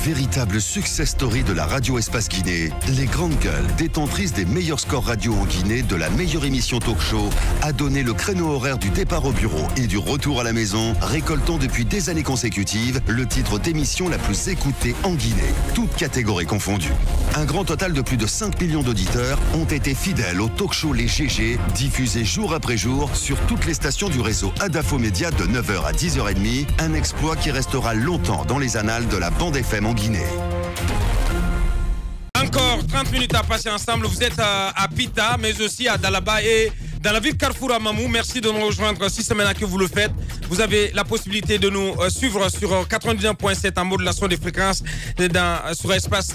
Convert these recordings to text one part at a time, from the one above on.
Véritable success story de la radio Espace Guinée, les Grandes Gueules, détentrices des meilleurs scores radio en Guinée, de la meilleure émission talk show, a donné le créneau horaire du départ au bureau et du retour à la maison, récoltant depuis des années consécutives le titre d'émission la plus écoutée en Guinée, toutes catégories confondues. Un grand total de plus de 5 millions d'auditeurs ont été fidèles au talk show Les GG, diffusé jour après jour sur toutes les stations du réseau Adafo Média de 9h à 10h30, un exploit qui restera longtemps dans les annales de la bande FM en Guinée. Encore 30 minutes à passer ensemble. Vous êtes à Pita, mais aussi à Dalaba et dans la ville de Carrefour à Mamou. Merci de nous rejoindre si c'est maintenant que vous le faites. Vous avez la possibilité de nous suivre sur 99.7 en modulation des fréquences sur Espace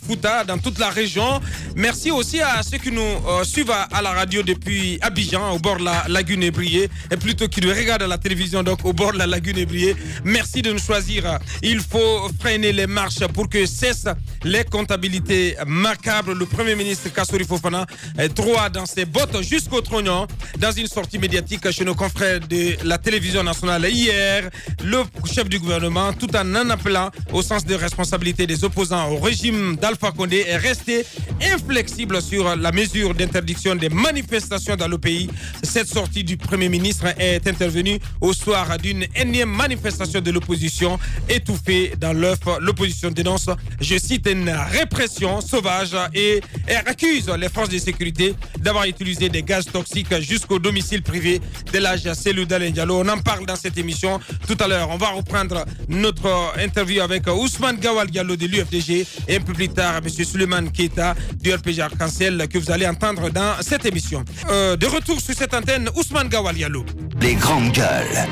Fouta dans toute la région. Merci aussi à ceux qui nous suivent à la radio depuis Abidjan, au bord de la lagune Ébrié, et plutôt qui nous regardent à la télévision, donc au bord de la lagune Ébrié. Merci de nous choisir. Il faut freiner les marches pour que cessent les comptabilités macabres. Le Premier ministre Kassory Fofana est droit dans ses bottes jusqu'au trognon. Dans une sortie médiatique chez nos confrères de la télévision nationale hier, le chef du gouvernement, tout en appelant au sens de responsabilité des opposants au régime d'Alpha Condé, est resté inflexible sur la mesure d'interdiction des manifestations dans le pays. Cette sortie du Premier ministre est intervenue au soir d'une énième manifestation de l'opposition étouffée dans l'œuf. L'opposition dénonce, je cite, une répression sauvage et accuse les forces de sécurité d'avoir utilisé des gaz toxiques jusqu'au domicile privé de l'âge Selou Dalen Diallo. On en parle dans cette émission tout à l'heure. On va reprendre notre interview avec Ousmane Gawal Diallo de l'UFDG et un peu plus tard M. Suleiman Keita du RPG Arc-en-Ciel que vous allez entendre dans cette émission. De retour sur cette antenne, Ousmane Gawal Diallo. Les Grandes Gueules.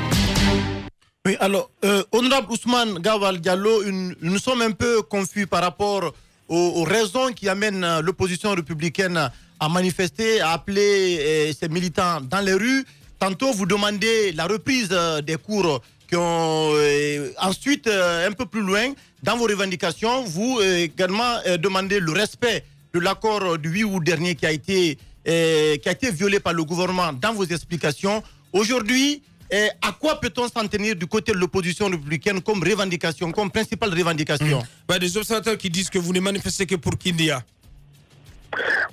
Oui, alors, honorable Ousmane Gawal Diallo, nous sommes un peu confus par rapport aux raisons qui amènent l'opposition républicaine à manifester, à appeler ses militants dans les rues. Tantôt, vous demandez la reprise des cours qui ont ensuite, un peu plus loin, dans vos revendications, vous également demandez le respect de l'accord du 8 août dernier qui a été violé par le gouvernement dans vos explications. Aujourd'hui, à quoi peut-on s'en tenir du côté de l'opposition républicaine comme revendication, comme principale revendication? Des observateurs qui disent que vous ne manifestez que pour Kindia.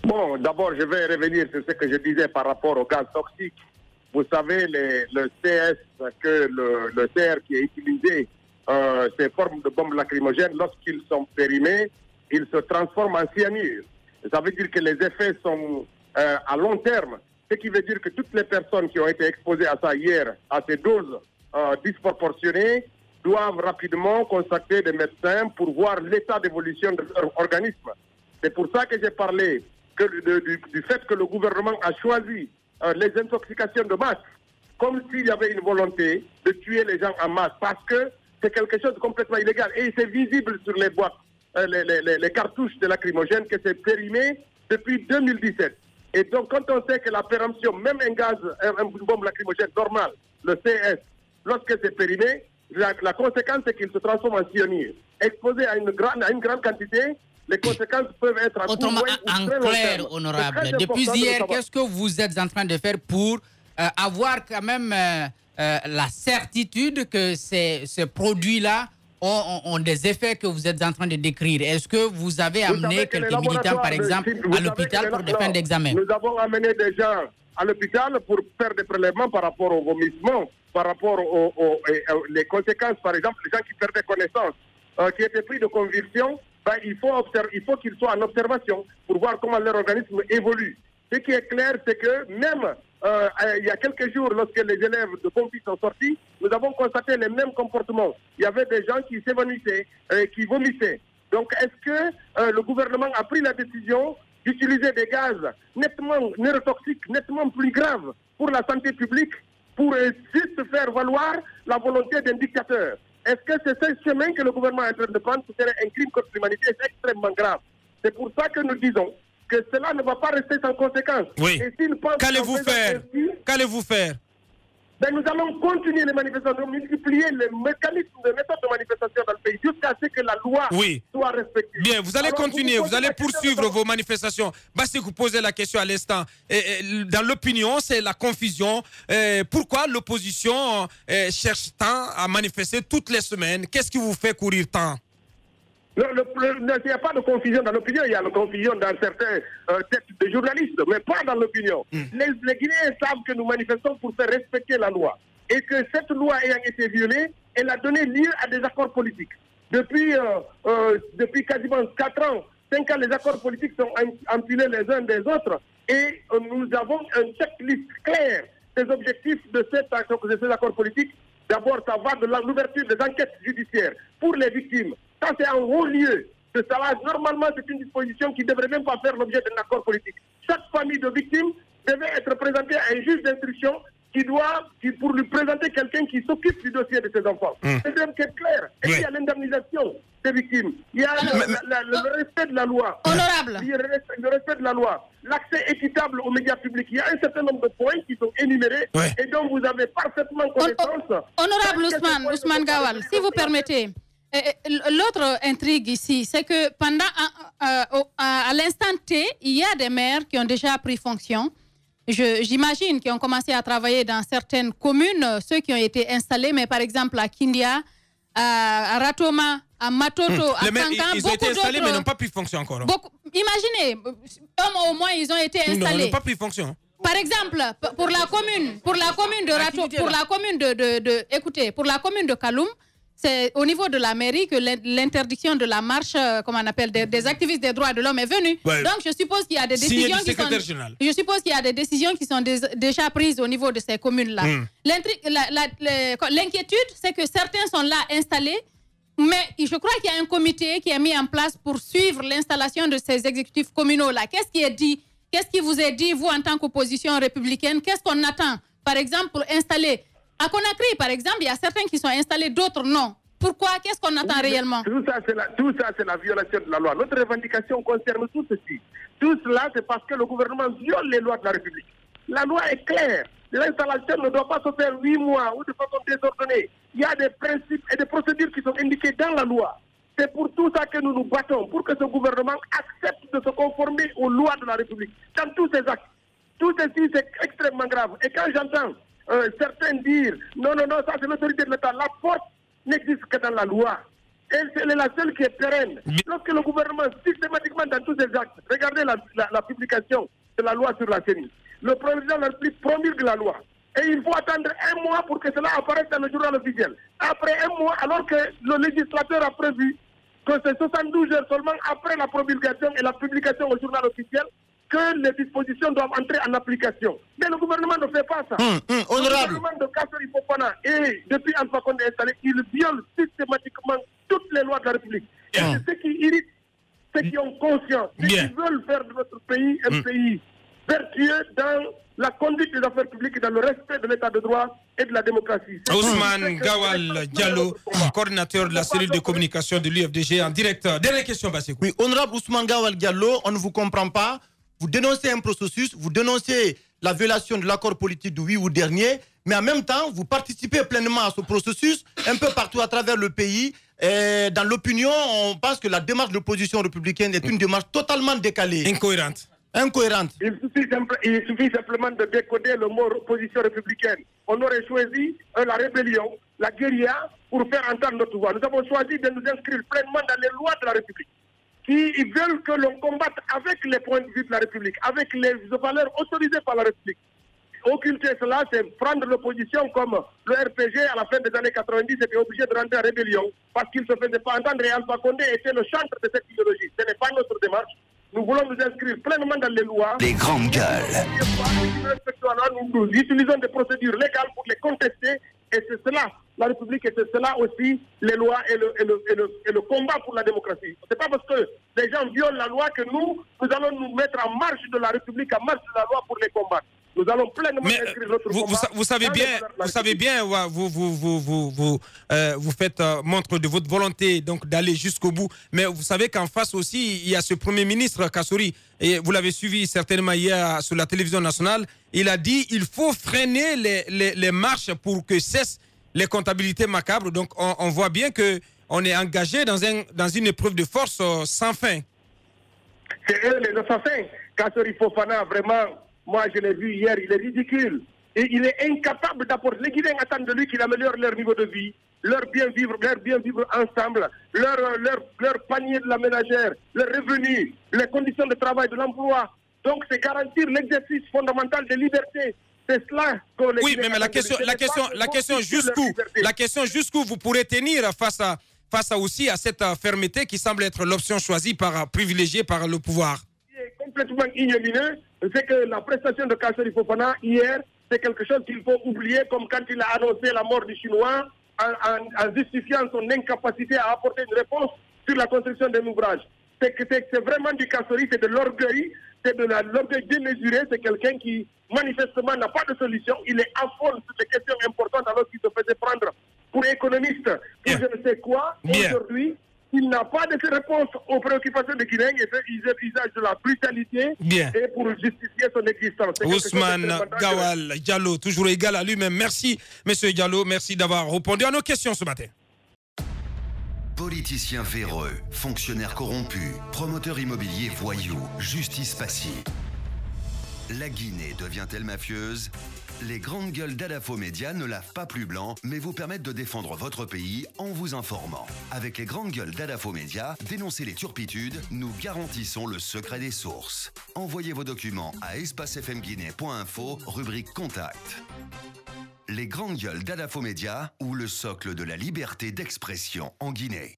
Bon, d'abord, je vais revenir sur ce que je disais par rapport au gaz toxique. Vous savez, le CS, le CR qui est utilisé, ces formes de bombes lacrymogènes, lorsqu'ils sont périmés, ils se transforment en cyanure. Ça veut dire que les effets sont à long terme. Ce qui veut dire que toutes les personnes qui ont été exposées à ça hier, à ces doses disproportionnées, doivent rapidement contacter des médecins pour voir l'état d'évolution de leur organisme. C'est pour ça que j'ai parlé du fait que le gouvernement a choisi les intoxications de masse comme s'il y avait une volonté de tuer les gens en masse, parce que c'est quelque chose de complètement illégal. Et c'est visible sur les boîtes, les cartouches de lacrymogène, que c'est périmé depuis 2017. Et donc, quand on sait que la péremption, même une bombe lacrymogène normale, le CS, lorsque c'est périmé, la conséquence, c'est qu'il se transforme en cyanure. Exposé à une grande quantité, les conséquences peuvent être à autrement, court, moyen ou très en long clair, terme. honorable, depuis hier, qu'est-ce que vous êtes en train de faire pour avoir quand même la certitude que ces produits-là ont des effets que vous êtes en train de décrire? Est-ce que vous avez amené quelques militants, par exemple, à l'hôpital pour des fins d'examen? Nous avons amené des gens à l'hôpital pour faire des prélèvements par rapport au vomissement, par rapport aux conséquences, par exemple, les gens qui perdaient connaissance, qui étaient pris de convulsions. Il faut qu'ils soient en observation pour voir comment leur organisme évolue. Ce qui est clair, c'est que même il y a quelques jours, lorsque les élèves de pompiers sont sortis, nous avons constaté les mêmes comportements. Il y avait des gens qui s'évanouissaient, qui vomissaient. Donc, est-ce que le gouvernement a pris la décision d'utiliser des gaz nettement neurotoxiques, nettement plus graves pour la santé publique, pour juste faire valoir la volonté d'un dictateur? Est-ce que c'est ce chemin que le gouvernement est en train de prendre? Ce serait un crime contre l'humanité, c'est extrêmement grave. C'est pour ça que nous disons que cela ne va pas rester sans conséquence. Oui. Qu'allez-vous faire? Qu'allez-vous faire? Nous allons continuer les manifestations, multiplier les mécanismes de méthode de manifestation dans le pays jusqu'à ce que la loi soit respectée. Bien, vous allez continuer, vous allez poursuivre vos manifestations. Si vous posez la question à l'instant, dans l'opinion, c'est la confusion. Pourquoi l'opposition cherche tant à manifester toutes les semaines? Qu'est-ce qui vous fait courir tant? Il n'y a pas de confusion dans l'opinion, il y a la confusion dans certains textes de journalistes, mais pas dans l'opinion. Les Guinéens savent que nous manifestons pour faire respecter la loi. Et que cette loi ayant été violée, elle a donné lieu à des accords politiques. Depuis quasiment 4 ans, 5 ans, les accords politiques sont empilés les uns des autres. Et nous avons un checklist clair des objectifs de ces accords politiques. D'abord, ça va de l'ouverture des enquêtes judiciaires pour les victimes. Ça, c'est en haut lieu de savoir. Normalement, c'est une disposition qui ne devrait même pas faire l'objet d'un accord politique. Chaque famille de victimes devait être présentée à un juge d'instruction pour lui présenter quelqu'un qui s'occupe du dossier de ses enfants. C'est une enquête claire. Et puis, il y a l'indemnisation des victimes. Il y a le respect de la loi. Honorable. Il y a le respect de la loi. L'accès équitable aux médias publics. Il y a un certain nombre de points qui sont énumérés et dont vous avez parfaitement connaissance. Honorable Ousmane Gawal, si vous permettez. L'autre intrigue ici, c'est que à l'instant T, il y a des maires qui ont déjà pris fonction. J'imagine qu'ils ont commencé à travailler dans certaines communes, ceux qui ont été installés, mais par exemple à Kindia, à Ratoma, à Matoto, à Kankan. Ils ont été installés, mais n'ont pas pris fonction encore. Imaginez, au moins ils ont été installés. Non, ils n'ont pas pris fonction. Par exemple, pour la commune de Rato, pour la commune de Kaloum, c'est au niveau de la mairie que l'interdiction de la marche, comment on appelle, des activistes des droits de l'homme est venue. Ouais. Donc, je suppose qu'il y a des décisions qui sont déjà prises au niveau de ces communes-là. L'inquiétude, c'est que certains sont là installés, mais je crois qu'il y a un comité qui est mis en place pour suivre l'installation de ces exécutifs communaux-là. Qu'est-ce qui est dit? Qu'est-ce qui vous est dit, vous, en tant qu'opposition républicaine? Qu'est-ce qu'on attend, par exemple, pour installer? À Conakry, par exemple, il y a certains qui sont installés, d'autres non. Pourquoi? Qu'est-ce qu'on attend réellement? Tout ça, c'est la violation de la loi. Notre revendication concerne tout ceci. Tout cela, c'est parce que le gouvernement viole les lois de la République. La loi est claire. L'installation ne doit pas se faire 8 mois ou de façon désordonnée. Il y a des principes et des procédures qui sont indiqués dans la loi. C'est pour tout ça que nous nous battons, pour que ce gouvernement accepte de se conformer aux lois de la République. Dans tous ces actes. Tout ceci, c'est extrêmement grave. Et quand j'entends certains dire non, ça c'est l'autorité de l'État. La force n'existe que dans la loi. Elle est la seule qui est pérenne. Lorsque le gouvernement, systématiquement dans tous ses actes, regardez la publication de la loi sur la CENI. Le président de la République promulgue la loi. Et il faut attendre 1 mois pour que cela apparaisse dans le journal officiel. Après 1 mois, alors que le législateur a prévu que c'est 72 heures seulement après la promulgation et la publication au journal officiel, que les dispositions doivent entrer en application. Mais le gouvernement ne fait pas ça. Honorable. Le gouvernement de Kassori Fofana, et depuis Alpha Condé installé, il viole systématiquement toutes les lois de la République. Et c'est ce qui irrite ceux qui ont conscience, ceux qui veulent faire de notre pays un pays vertueux dans la conduite des affaires publiques et dans le respect de l'état de droit et de la démocratie. Ousmane Gawal Diallo, coordinateur de la cellule de communication de l'UFDG en direct. Dernière question, Bassirou. Oui, honorable Ousmane Gawal Diallo, on ne vous comprend pas. Vous dénoncez un processus, vous dénoncez la violation de l'accord politique de 8 août dernier, mais en même temps, vous participez pleinement à ce processus un peu partout à travers le pays. Et dans l'opinion, on pense que la démarche de l'opposition républicaine est une démarche totalement décalée. Incohérente. Il suffit simplement de décoder le mot opposition républicaine. On aurait choisi la rébellion, la guérilla, pour faire entendre notre voix. Nous avons choisi de nous inscrire pleinement dans les lois de la République, qui veulent que l'on combatte avec les points de vue de la République, avec les valeurs autorisées par la République. Occulter cela, c'est prendre l'opposition comme le RPG à la fin des années 90 était obligé de rentrer en rébellion parce qu'il ne se faisait pas entendre et Alpha Condé était le chantre de cette idéologie. Ce n'est pas notre démarche. Nous voulons nous inscrire pleinement dans les lois. Les grandes gueules. Nous utilisons des procédures légales pour les contester et c'est cela, la République, et c'est cela aussi les lois et le combat pour la démocratie. Ce n'est pas parce que les gens violent la loi que nous allons nous mettre en marche de la République, en marche de la loi pour les combattre. Nous allons pleinement inscrire notre combat. Vous savez bien, vous faites montre de votre volonté donc d'aller jusqu'au bout. Mais vous savez qu'en face aussi, il y a ce Premier ministre Kassori, et vous l'avez suivi certainement hier sur la télévision nationale. Il a dit il faut freiner les marches pour que cessent les comptabilités macabres. Donc on voit bien que on est engagé dans une épreuve de force sans fin. C'est eux les assassins. Kassori Fofana, vraiment. Moi, je l'ai vu hier, il est ridicule. Et il est incapable d'apporter. Les Guinéens attendent de lui qu'il améliore leur niveau de vie. leur bien vivre ensemble, leur panier de la ménagère, leurs revenus, les conditions de travail, de l'emploi. Donc c'est garantir l'exercice fondamental des libertés. C'est cela qu'on les Oui, mais la question jusqu'où vous pourrez tenir face aussi à cette fermeté qui semble être l'option choisie privilégiée par le pouvoir. Ce qui est complètement ignomineux, c'est que la prestation de Kasseri Fofana hier, c'est quelque chose qu'il faut oublier, comme quand il a annoncé la mort du Chinois en justifiant son incapacité à apporter une réponse sur la construction des ouvrages. C'est vraiment du Kasseri, c'est de l'orgueil, c'est de l'orgueil démesuré, c'est quelqu'un qui manifestement n'a pas de solution, il est à fond sur des questions importantes alors qu'il se faisait prendre pour économiste, pour je ne sais quoi. Aujourd'hui, il n'a pas de réponse aux préoccupations de Guinée, il fait usage de la brutalité et pour justifier son existence. Ousmane Gawal Diallo, toujours égal à lui-même. Merci, monsieur Diallo, merci d'avoir répondu à nos questions ce matin. Politiciens véreux, fonctionnaires corrompus, promoteurs immobiliers voyous, justice passive. La Guinée devient-elle mafieuse? Les grandes gueules d'Adafo Média ne lavent pas plus blanc, mais vous permettent de défendre votre pays en vous informant. Avec les grandes gueules d'Adafo Média, dénoncez les turpitudes, nous garantissons le secret des sources. Envoyez vos documents à espacefmguinée.info, rubrique Contact. Les grandes gueules d'Adafo Média ou le socle de la liberté d'expression en Guinée.